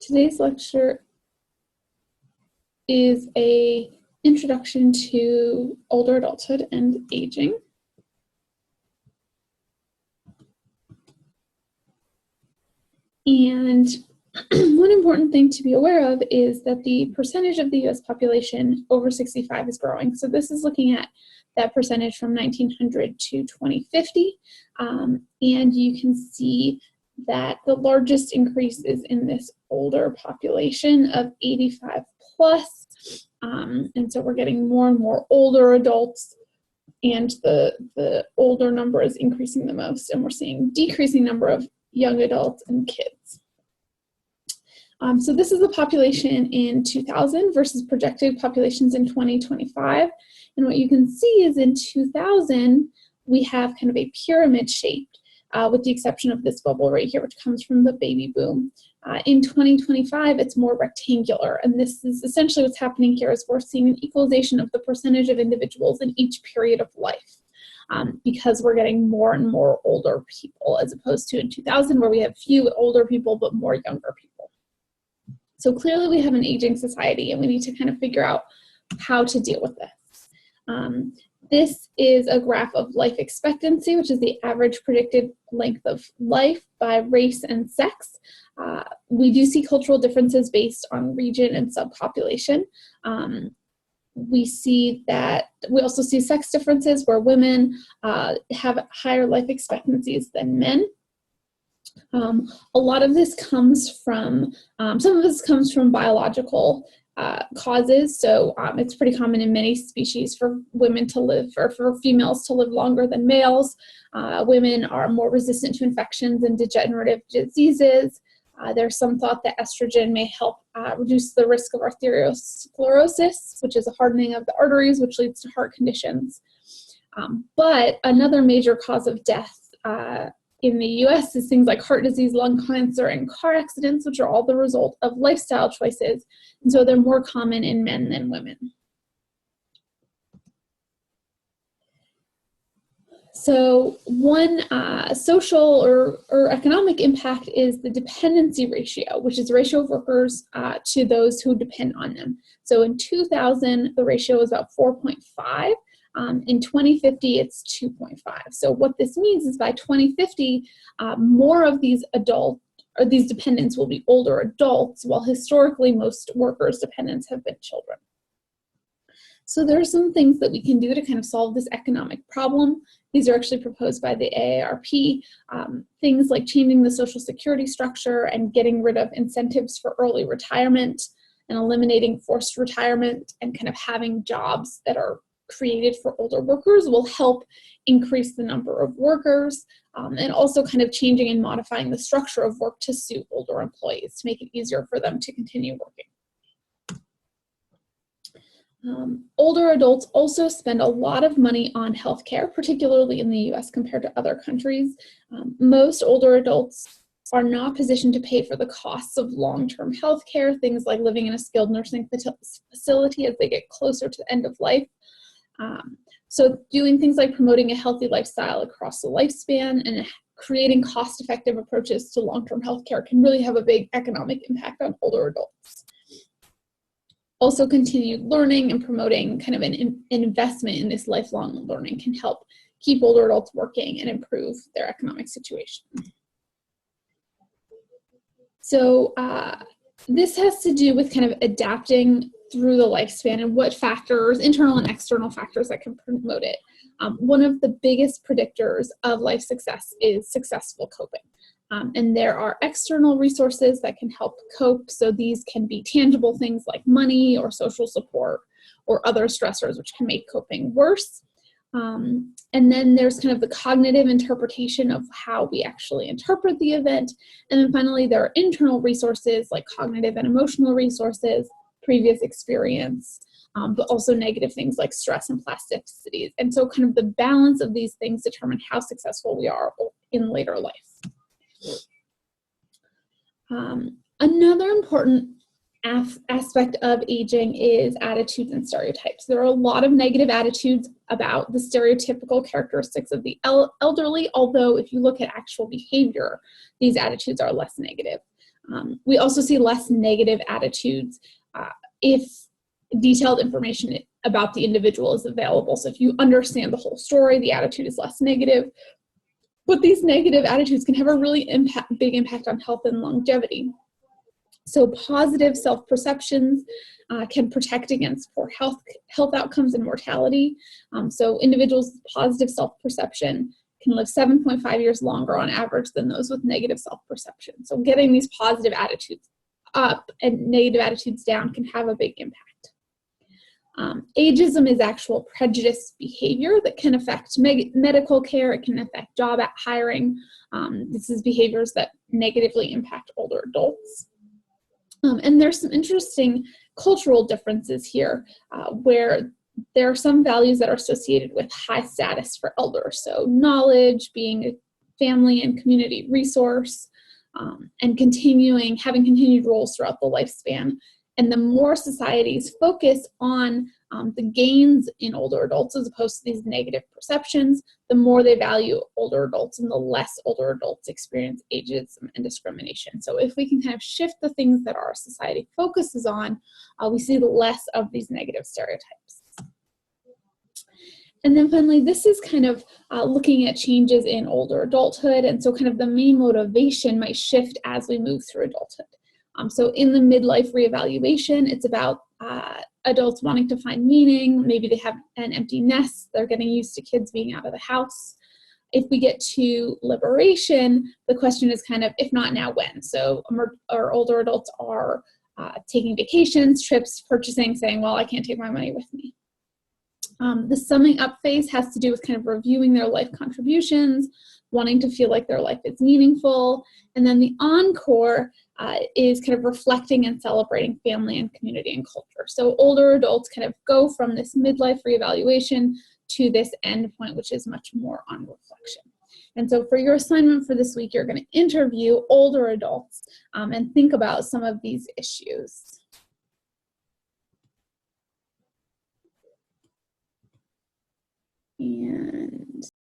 Today's lecture is an introduction to older adulthood and aging. And one important thing to be aware of is that the percentage of the US population over 65 is growing. So this is looking at that percentage from 1900 to 2050. And you can see that the largest increase is in this older population of 85 plus. And so we're getting more and more older adults, and the older number is increasing the most, and we're seeing decreasing number of young adults and kids. So this is the population in 2000 versus projected populations in 2025. And what you can see is in 2000, we have kind of a pyramid shaped, with the exception of this bubble right here, which comes from the baby boom. In 2025, it's more rectangular. And this is essentially what's happening here is we're seeing an equalization of the percentage of individuals in each period of life. Because we're getting more and more older people, as opposed to in 2000 where we have few older people but more younger people. So clearly we have an aging society, and we need to kind of figure out how to deal with this. This is a graph of life expectancy, which is the average predicted length of life by race and sex. We do see cultural differences based on region and subpopulation. We also see sex differences where women have higher life expectancies than men. A lot of this comes from, some of this comes from biological causes. So it's pretty common in many species for women to live, or for females to live longer than males. Women are more resistant to infections and degenerative diseases. There's some thought that estrogen may help reduce the risk of arteriosclerosis, which is a hardening of the arteries, which leads to heart conditions. But another major cause of death in the US is things like heart disease, lung cancer, and car accidents, which are all the result of lifestyle choices. And so they're more common in men than women. So one social or economic impact is the dependency ratio, which is the ratio of workers to those who depend on them. So in 2000, the ratio was about 4.5. In 2050, it's 2.5. So what this means is by 2050, more of these these dependents will be older adults, while historically most workers' dependents have been children. So there are some things that we can do to kind of solve this economic problem. These are actually proposed by the AARP. Things like changing the Social Security structure and getting rid of incentives for early retirement and eliminating forced retirement, and kind of having jobs that are created for older workers will help increase the number of workers, and also kind of changing and modifying the structure of work to suit older employees to make it easier for them to continue working. Older adults also spend a lot of money on healthcare, particularly in the US compared to other countries. Most older adults are not positioned to pay for the costs of long-term healthcare, things like living in a skilled nursing facility as they get closer to the end of life. So doing things like promoting a healthy lifestyle across the lifespan and creating cost-effective approaches to long-term healthcare can really have a big economic impact on older adults. Also, continued learning and promoting kind of an investment in this lifelong learning can help keep older adults working and improve their economic situation. So this has to do with kind of adapting through the lifespan and what factors, internal and external factors, that can promote it. One of the biggest predictors of life success is successful coping. And there are external resources that can help cope. So these can be tangible things like money or social support or other stressors, which can make coping worse. And then there's kind of the cognitive interpretation of how we actually interpret the event. And then finally, there are internal resources like cognitive and emotional resources, previous experience, but also negative things like stress and plasticities. And so kind of the balance of these things determine how successful we are in later life. Another important aspect of aging is attitudes and stereotypes. There are a lot of negative attitudes about the stereotypical characteristics of the elderly, although if you look at actual behavior, these attitudes are less negative. We also see less negative attitudes if detailed information about the individual is available. So if you understand the whole story, the attitude is less negative. But these negative attitudes can have a really big impact on health and longevity. So positive self-perceptions can protect against poor health outcomes and mortality. So individuals with positive self-perception can live 7.5 years longer on average than those with negative self-perception. So getting these positive attitudes up and negative attitudes down can have a big impact. Ageism is actual prejudice behavior that can affect medical care. It can affect job hiring. This is behaviors that negatively impact older adults. And there's some interesting cultural differences here where there are some values that are associated with high status for elders. So knowledge, being a family and community resource, and having continued roles throughout the lifespan. And the more societies focus on the gains in older adults as opposed to these negative perceptions, the more they value older adults and the less older adults experience ageism and discrimination. So if we can kind of shift the things that our society focuses on, we see less of these negative stereotypes. And then finally, this is kind of looking at changes in older adulthood. And so kind of the main motivation might shift as we move through adulthood. So in the midlife reevaluation, it's about adults wanting to find meaning. Maybe they have an empty nest. They're getting used to kids being out of the house. If we get to liberation, the question is kind of, if not now, when? So our older adults are taking vacations, trips, purchasing, saying, well, I can't take my money with me. The summing up phase has to do with kind of reviewing their life contributions, wanting to feel like their life is meaningful. And then the encore is kind of reflecting and celebrating family and community and culture. So older adults kind of go from this midlife reevaluation to this end point, which is much more on reflection. And so for your assignment for this week, you're going to interview older adults and think about some of these issues.